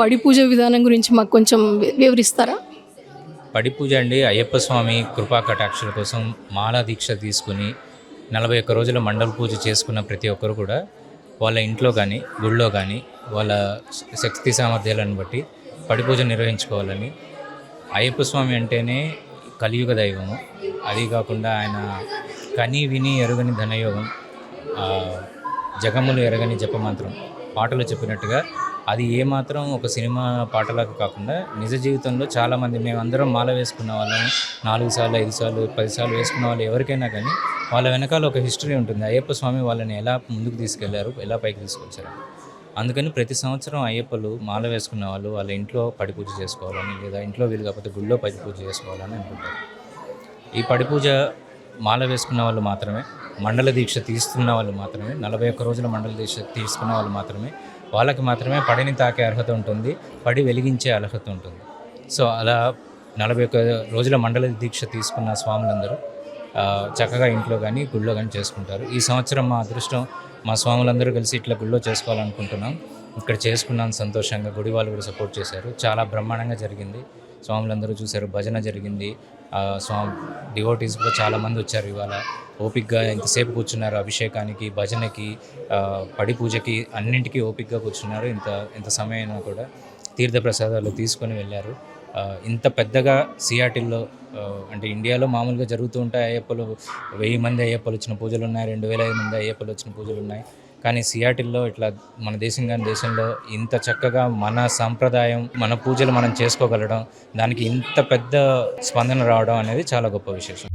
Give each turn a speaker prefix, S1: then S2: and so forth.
S1: పడి పూజ విధానం గురించి మాకు కొంచెం వివరిస్తారా?
S2: పడి పూజ అండి అయ్యప్ప స్వామి కృపా కటాక్షల కోసం మాలా దీక్ష తీసుకుని 41 రోజుల మండల పూజ చేసుకున్న ప్రతి ఒక్కరు కూడా వాళ్ళ ఇంట్లో కానీ గుళ్ళో కానీ వాళ్ళ శక్తి సామర్థ్యాలను బట్టి పడి పూజ నిర్వహించుకోవాలని. అయ్యప్ప స్వామి అంటేనే కలియుగ దైవము. అది కాకుండా ఆయన కని విని ఎరుగని ధనయోగం, జగములు ఎరగని జపమంత్రం. పాటలు చెప్పినట్టుగా అది ఏమాత్రం ఒక సినిమా పాటలాగా కాకుండా నిజ జీవితంలో చాలామంది మేమందరం మాల వేసుకున్న వాళ్ళం 4 సార్లు 5 సార్లు 10 సార్లు వేసుకున్న వాళ్ళు ఎవరికైనా కానీ వాళ్ళ వెనకాల ఒక హిస్టరీ ఉంటుంది. అయ్యప్ప స్వామి వాళ్ళని ఎలా ముందుకు తీసుకెళ్లారు, ఎలా పైకి తీసుకొచ్చారు. అందుకని ప్రతి సంవత్సరం అయ్యప్పలు మాల వేసుకున్న వాళ్ళు వాళ్ళ ఇంట్లో పడి పూజ చేసుకోవాలని, లేదా ఇంట్లో వీలు కాకపోతే గుళ్ళో పడి పూజ చేసుకోవాలని అనుకుంటారు. ఈ పడి పూజ మాల వేసుకున్న వాళ్ళు మాత్రమే, మండల దీక్ష తీసుకున్న వాళ్ళు మాత్రమే, 41 రోజుల మండల దీక్ష తీసుకున్న వాళ్ళు మాత్రమే, వాళ్ళకి మాత్రమే పడిని తాకే అర్హత ఉంటుంది, పడి వెలిగించే అర్హత ఉంటుంది. సో అలా 41 రోజుల మండల దీక్ష తీసుకున్న స్వాములందరూ చక్కగా ఇంట్లో కానీ గుళ్ళో కానీ చేసుకుంటారు. ఈ సంవత్సరం మా అదృష్టం, మా స్వాములందరూ కలిసి ఇట్లా గుళ్ళో చేసుకోవాలనుకుంటున్నాం. ఇక్కడ చేసుకున్నాను సంతోషంగా. గుడి వాళ్ళు కూడా సపోర్ట్ చేశారు. చాలా బ్రహ్మాండంగా జరిగింది. స్వాములందరూ చూశారు, భజన జరిగింది. స్వామి డివోటీస్ కూడా చాలామంది వచ్చారు. ఇవాళ ఓపిక్గా ఇంతసేపు కూర్చున్నారు. అభిషేకానికి, భజనకి, పడి పూజకి అన్నింటికీ ఓపిక్గా కూర్చున్నారు. ఇంత సమయం అయినా కూడా తీర్థప్రసాదాలు తీసుకొని వెళ్ళారు. ఇంత పెద్దగా సియాటిల్లో అంటే ఇండియాలో మామూలుగా జరుగుతూ ఉంటాయి. అయ్యప్పలు 1000 మంది అయ్యప్పలు వచ్చిన పూజలు ఉన్నాయి, 2500 మంది అయ్యప్పలు వచ్చిన పూజలు ఉన్నాయి. కానీ సియాటిల్లో ఇట్లా మన దేశంలో ఇంత చక్కగా మన సాంప్రదాయం, మన పూజలు మనం చేసుకోగలడం, దానికి ఇంత పెద్ద స్పందన రావడం అనేది చాలా గొప్ప విశేషం.